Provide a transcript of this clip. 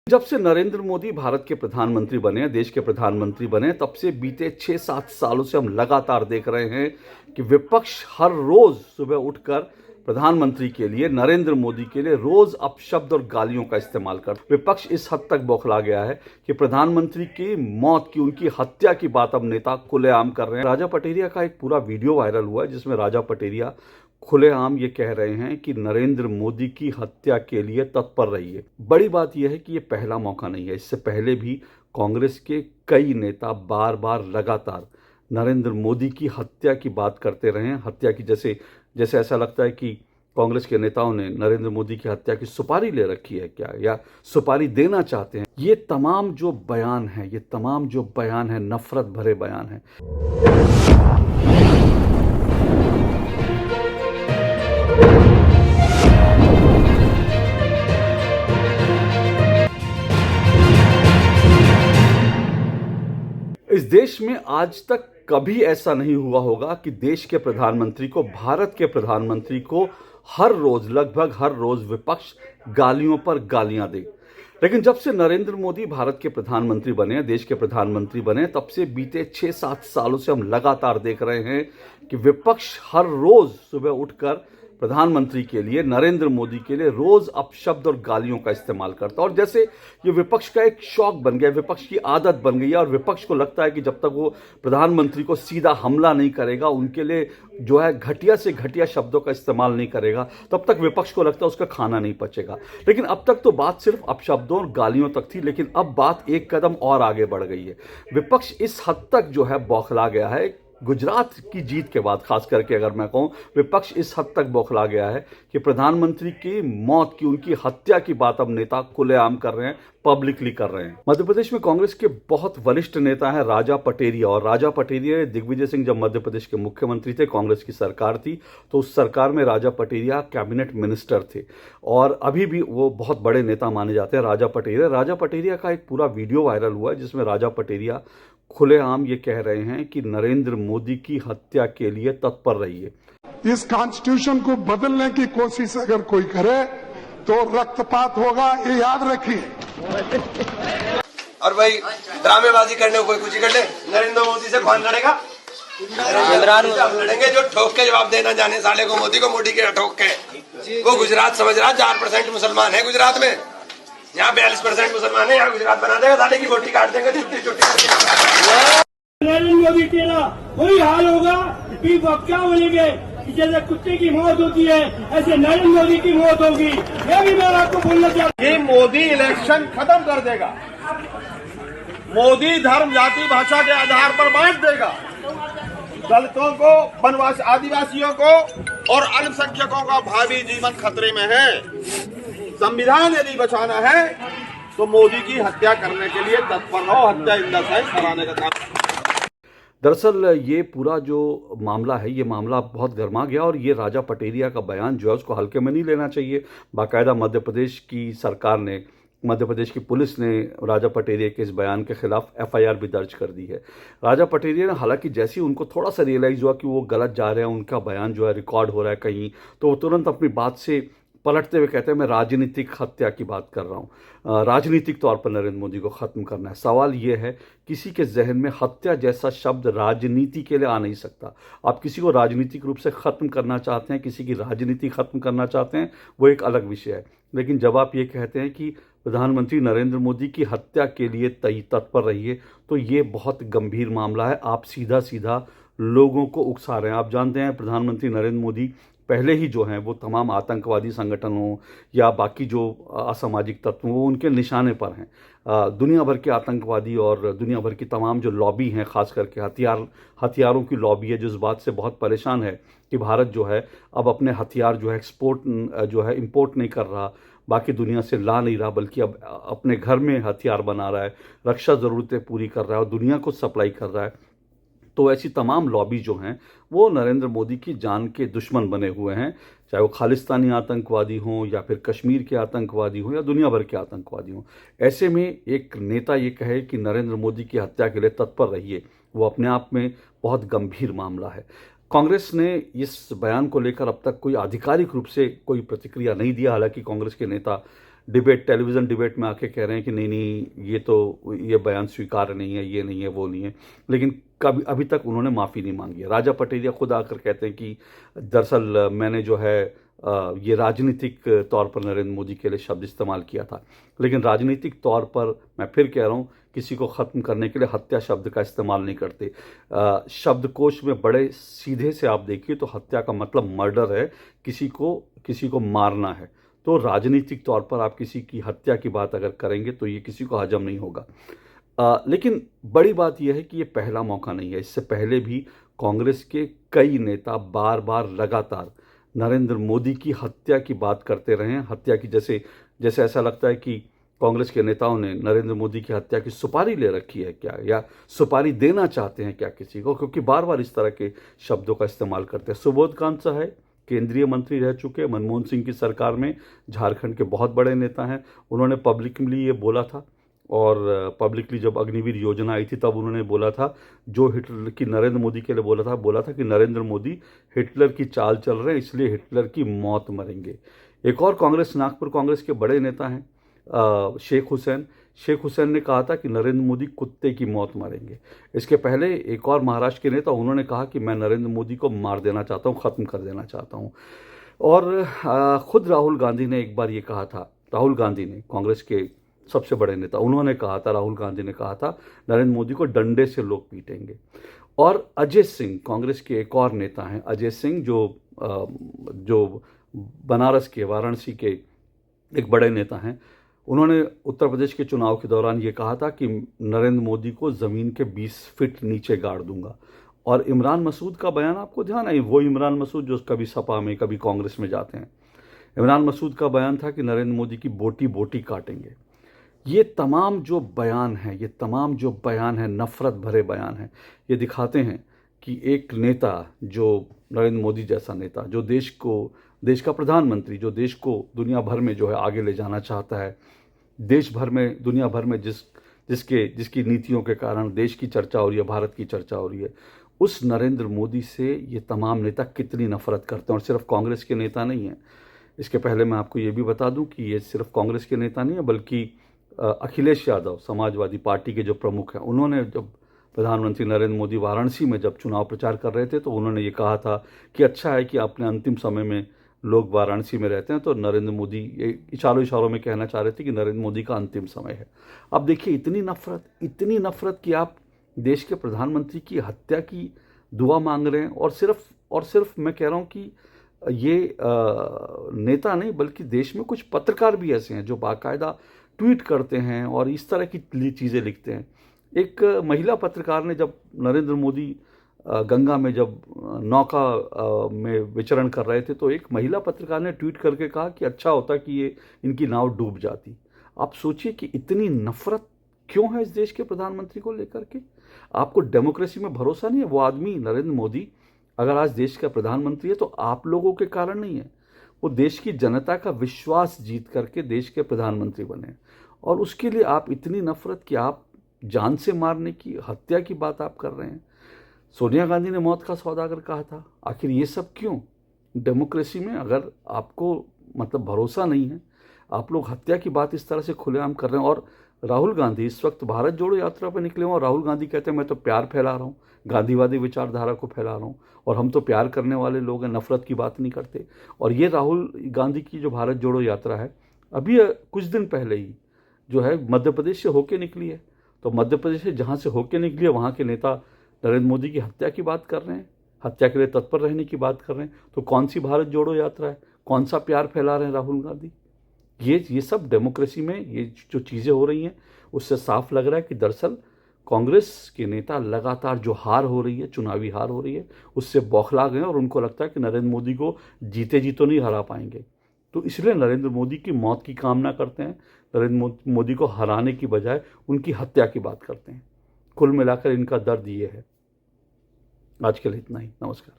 जब से नरेंद्र मोदी भारत के प्रधानमंत्री बने, देश के प्रधानमंत्री बने, तब से बीते 6-7 सालों से हम लगातार देख रहे हैं कि विपक्ष हर रोज सुबह उठकर प्रधानमंत्री के लिए, नरेंद्र मोदी के लिए रोज अपशब्द और गालियों का इस्तेमाल कर विपक्ष इस हद तक बौखला गया है कि प्रधानमंत्री की मौत की, उनकी हत्या की बात अब नेता खुलेआम कर रहे हैं। राजा पटेरिया का एक पूरा वीडियो वायरल हुआ है जिसमें राजा पटेरिया खुलेआम ये कह रहे हैं कि नरेंद्र मोदी की हत्या के लिए तत्पर रहिए। बड़ी बात यह है कि ये पहला मौका नहीं है, इससे पहले भी कांग्रेस के कई नेता बार बार लगातार नरेंद्र मोदी की हत्या की बात करते रहे हैं। हत्या की जैसे ऐसा लगता है कि कांग्रेस के नेताओं ने नरेंद्र मोदी की हत्या की सुपारी ले रखी है क्या, या सुपारी देना चाहते हैं। ये तमाम जो बयान है नफरत भरे बयान है। इस देश में आज तक कभी ऐसा नहीं हुआ होगा कि देश के प्रधानमंत्री को, भारत के प्रधानमंत्री को लगभग हर रोज विपक्ष गालियों पर गालियां दे। लेकिन जब से नरेंद्र मोदी भारत के प्रधानमंत्री बने, देश के प्रधानमंत्री बने, तब से बीते 6-7 सालों से हम लगातार देख रहे हैं कि विपक्ष हर रोज सुबह उठकर प्रधानमंत्री के लिए, नरेंद्र मोदी के लिए रोज अपशब्द और गालियों का इस्तेमाल करता है। और जैसे ये विपक्ष का एक शौक बन गया, विपक्ष की आदत बन गई है, और विपक्ष को लगता है कि जब तक वो प्रधानमंत्री को सीधा हमला नहीं करेगा, उनके लिए जो है घटिया से घटिया शब्दों का इस्तेमाल नहीं करेगा, तब तक विपक्ष को लगता है उसका खाना नहीं पचेगा। लेकिन अब तक तो बात सिर्फ अपशब्दों और गालियों तक थी, लेकिन अब बात एक कदम और आगे बढ़ गई है। विपक्ष इस हद तक जो है बौखला गया है, गुजरात की जीत के बाद खास करके अगर मैं कहूं, विपक्ष इस हद तक बौखला गया है कि प्रधानमंत्री की मौत की, उनकी हत्या की बात अब नेता खुलेआम कर रहे हैं, पब्लिकली कर रहे हैं। मध्य प्रदेश में कांग्रेस के बहुत वरिष्ठ नेता हैं राजा पटेरिया, और राजा पटेरिया, दिग्विजय सिंह जब मध्य प्रदेश के मुख्यमंत्री थे, कांग्रेस की सरकार थी, तो उस सरकार में राजा पटेरिया कैबिनेट मिनिस्टर थे, और अभी भी वो बहुत बड़े नेता माने जाते हैं राजा पटेरिया का एक पूरा वीडियो वायरल हुआ है जिसमें राजा पटेरिया खुलेआम ये कह रहे हैं कि नरेंद्र मोदी की हत्या के लिए तत्पर रहिए। इस कॉन्स्टिट्यूशन को बदलने की कोशिश अगर कोई करे तो रक्तपात होगा, ये याद रखिए। और भाई ड्रामेबाजी करने को कोई कुछ कर ले, नरेंद्र मोदी से कौन लड़ेगा? हम लड़ेंगे जो ठोक के जवाब देना जाने साले को, मोदी को मोदी के ठोक के। वो गुजरात समझ रहा 4% मुसलमान है गुजरात में, यहाँ 42% मुसलमान है, यहाँ गुजरात बना देगा, साले की बोटी काट देंगे छुट्टी छुट्टी। नरेंद्र मोदी तेरा वही हाल होगा कि वो क्या बोलेंगे कि जैसे कुत्ते की मौत होती है ऐसे नरेंद्र मोदी की मौत होगी। ये भी मैं आपको बोलना चाहता हूँ। मोदी इलेक्शन खत्म कर देगा, मोदी धर्म, जाति, भाषा के आधार पर बांट देगा, दलितों को, वनवासी, आदिवासियों को और अल्पसंख्यकों का भावी जीवन खतरे में है। संविधान यदि बचाना है तो मोदी की हत्या करने के लिए तत्पर रहो, हत्या इन द सेंस कराने का काम। दरअसल ये पूरा जो मामला है, ये मामला बहुत गर्मा गया, और ये राजा पटेरिया का बयान जो है उसको हल्के में नहीं लेना चाहिए। बाकायदा मध्य प्रदेश की सरकार ने, मध्य प्रदेश की पुलिस ने राजा पटेरिया के इस बयान के खिलाफ एफआईआर भी दर्ज कर दी है। राजा पटेरिया ने, हालांकि जैसे ही उनको थोड़ा सा रियलाइज़ हुआ कि वो गलत जा रहे हैं, उनका बयान जो है रिकॉर्ड हो रहा है कहीं, तो वो तुरंत अपनी बात से पलटते हुए कहते हैं मैं राजनीतिक हत्या की बात कर रहा हूँ, राजनीतिक तौर पर नरेंद्र मोदी को ख़त्म करना है। सवाल ये है, किसी के जहन में हत्या जैसा शब्द राजनीति के लिए आ नहीं सकता। आप किसी को राजनीतिक रूप से ख़त्म करना चाहते हैं, किसी की राजनीति ख़त्म करना चाहते हैं, वो एक अलग विषय है। लेकिन जब आप ये कहते हैं कि प्रधानमंत्री नरेंद्र मोदी की हत्या के लिए तत्पर रहिए, तो ये बहुत गंभीर मामला है। आप सीधा सीधा लोगों को उकसा रहे हैं। आप जानते हैं प्रधानमंत्री नरेंद्र मोदी पहले ही जो हैं वो तमाम आतंकवादी संगठनों या बाकी जो असामाजिक तत्व वो उनके निशाने पर हैं। दुनिया भर के आतंकवादी और दुनिया भर की तमाम जो लॉबी हैं, ख़ास करके हथियारों की लॉबी है, जो इस बात से बहुत परेशान है कि भारत जो है अब अपने हथियार जो है इंपोर्ट नहीं कर रहा, बाकी दुनिया से ला नहीं रहा, बल्कि अब अपने घर में हथियार बना रहा है, रक्षा ज़रूरतें पूरी कर रहा है और दुनिया को सप्लाई कर रहा है। तो ऐसी तमाम लॉबी जो हैं वो नरेंद्र मोदी की जान के दुश्मन बने हुए हैं, चाहे वो खालिस्तानी आतंकवादी हों या फिर कश्मीर के आतंकवादी हों या दुनिया भर के आतंकवादी हों। ऐसे में एक नेता ये कहे कि नरेंद्र मोदी की हत्या के लिए तत्पर रहिए, वो अपने आप में बहुत गंभीर मामला है। कांग्रेस ने इस बयान को लेकर अब तक कोई आधिकारिक रूप से कोई प्रतिक्रिया नहीं दिया। हालांकि कांग्रेस के नेता डिबेट, टेलीविज़न डिबेट में आके कह रहे हैं कि नहीं नहीं ये बयान स्वीकार्य नहीं है, ये नहीं है, वो नहीं है, लेकिन कभी अभी तक उन्होंने माफ़ी नहीं मांगी है। राजा पटेरिया खुद आकर कहते हैं कि दरअसल मैंने जो है ये राजनीतिक तौर पर नरेंद्र मोदी के लिए शब्द इस्तेमाल किया था, लेकिन राजनीतिक तौर पर मैं फिर कह रहा हूँ किसी को ख़त्म करने के लिए हत्या शब्द का इस्तेमाल नहीं करते। शब्दकोश में बड़े सीधे से आप देखिए तो हत्या का मतलब मर्डर है, किसी को मारना है। तो राजनीतिक तौर पर आप किसी की हत्या की बात अगर करेंगे तो ये किसी को हजम नहीं होगा। लेकिन बड़ी बात यह है कि ये पहला मौका नहीं है। इससे पहले भी कांग्रेस के कई नेता बार बार लगातार नरेंद्र मोदी की हत्या की बात करते रहे हैं। हत्या की जैसे ऐसा लगता है कि कांग्रेस के नेताओं ने नरेंद्र मोदी की हत्या की सुपारी ले रखी है क्या, या सुपारी देना चाहते हैं क्या किसी को, क्योंकि बार बार इस तरह के शब्दों का इस्तेमाल करते हैं। सुबोध कांत साहब केंद्रीय मंत्री रह चुके, मनमोहन सिंह की सरकार में झारखंड के बहुत बड़े नेता हैं। उन्होंने पब्लिकली ये बोला था, और पब्लिकली जब अग्निवीर योजना आई थी तब उन्होंने बोला था, जो हिटलर की नरेंद्र मोदी के लिए बोला था कि नरेंद्र मोदी हिटलर की चाल चल रहे हैं, इसलिए हिटलर की मौत मरेंगे। एक और नागपुर कांग्रेस के बड़े नेता हैं शेख हुसैन ने कहा था कि नरेंद्र मोदी कुत्ते की मौत मरेंगे। इसके पहले एक और महाराष्ट्र के नेता, उन्होंने कहा कि मैं नरेंद्र मोदी को मार देना चाहता हूँ, ख़त्म कर देना चाहता हूँ। और खुद राहुल गांधी ने एक बार ये कहा था, राहुल गांधी ने, कांग्रेस के सबसे बड़े नेता, उन्होंने कहा था, राहुल गांधी ने कहा था नरेंद्र मोदी को डंडे से लोग पीटेंगे। और अजय सिंह, कांग्रेस के एक और नेता हैं अजय सिंह, जो बनारस के, वाराणसी के एक बड़े नेता हैं, उन्होंने उत्तर प्रदेश के चुनाव के दौरान ये कहा था कि नरेंद्र मोदी को ज़मीन के 20 फीट नीचे गाड़ दूंगा। और इमरान मसूद का बयान आपको ध्यान है, वो इमरान मसूद जो कभी सपा में कभी कांग्रेस में जाते हैं, इमरान मसूद का बयान था कि नरेंद्र मोदी की बोटी बोटी काटेंगे। ये तमाम जो बयान हैं नफ़रत भरे बयान हैं, ये दिखाते हैं कि एक नेता, जो नरेंद्र मोदी जैसा नेता, जो देश का प्रधानमंत्री, जो देश को दुनिया भर में जो है आगे ले जाना चाहता है, देश भर में, दुनिया भर में जिसकी नीतियों के कारण देश की चर्चा हो रही है, भारत की चर्चा हो रही है, उस नरेंद्र मोदी से ये तमाम नेता कितनी नफ़रत करते हैं। और सिर्फ कांग्रेस के नेता नहीं हैं, इसके पहले मैं आपको ये भी बता दूं कि ये सिर्फ कांग्रेस के नेता नहीं है, बल्कि अखिलेश यादव, समाजवादी पार्टी के जो प्रमुख हैं, उन्होंने जब प्रधानमंत्री नरेंद्र मोदी वाराणसी में जब चुनाव प्रचार कर रहे थे तो उन्होंने ये कहा था कि अच्छा है कि अपने अंतिम समय में लोग वाराणसी में रहते हैं, तो नरेंद्र मोदी, ये इशारों में कहना चाह रहे थे कि नरेंद्र मोदी का अंतिम समय है। अब देखिए इतनी नफ़रत कि आप देश के प्रधानमंत्री की हत्या की दुआ मांग रहे हैं। और सिर्फ मैं कह रहा हूँ कि ये नेता नहीं, बल्कि देश में कुछ पत्रकार भी ऐसे हैं जो बाकायदा ट्वीट करते हैं और इस तरह की चीज़ें लिखते हैं। एक महिला पत्रकार ने, जब नरेंद्र मोदी गंगा में जब नौका में विचरण कर रहे थे, तो एक महिला पत्रकार ने ट्वीट करके कहा कि अच्छा होता कि ये इनकी नाव डूब जाती। आप सोचिए कि इतनी नफ़रत क्यों है इस देश के प्रधानमंत्री को लेकर के। आपको डेमोक्रेसी में भरोसा नहीं है। वो आदमी नरेंद्र मोदी अगर आज देश का प्रधानमंत्री है तो आप लोगों के कारण नहीं है, वो देश की जनता का विश्वास जीत करके देश के प्रधानमंत्री बने, और उसके लिए आप इतनी नफ़रत कि आप जान से मारने की, हत्या की बात आप कर रहे हैं। सोनिया गांधी ने मौत का सौदागर कहा था। आखिर ये सब क्यों? डेमोक्रेसी में अगर आपको मतलब भरोसा नहीं है, आप लोग हत्या की बात इस तरह से खुलेआम कर रहे हैं। और राहुल गांधी इस वक्त भारत जोड़ो यात्रा पर निकले हुए, और राहुल गांधी कहते हैं मैं तो प्यार फैला रहा हूँ, गांधीवादी विचारधारा को फैला रहा हूँ, और हम तो प्यार करने वाले लोग हैं, नफ़रत की बात नहीं करते। और ये राहुल गांधी की जो भारत जोड़ो यात्रा है, अभी कुछ दिन पहले ही जो है मध्य प्रदेश से होके निकली है। तो मध्य प्रदेश से जहाँ से होके निकली है, वहाँ के नेता नरेंद्र मोदी की हत्या की बात कर रहे हैं, हत्या के लिए तत्पर रहने की बात कर रहे हैं। तो कौन सी भारत जोड़ो यात्रा है? कौन सा प्यार फैला रहे हैं राहुल गांधी? ये सब डेमोक्रेसी में ये जो चीज़ें हो रही हैं, उससे साफ लग रहा है कि दरअसल कांग्रेस के नेता लगातार जो हार हो रही है, चुनावी हार हो रही है, उससे बौखला गए, और उनको लगता है कि नरेंद्र मोदी को जीते जी तो नहीं हरा पाएंगे। तो इसलिए नरेंद्र मोदी की मौत की कामना करते हैं, नरेंद्र मोदी को हराने की बजाय उनकी हत्या की बात करते हैं। कुल मिलाकर इनका दर्द ये है। आज के लिए इतना ही। नमस्कार।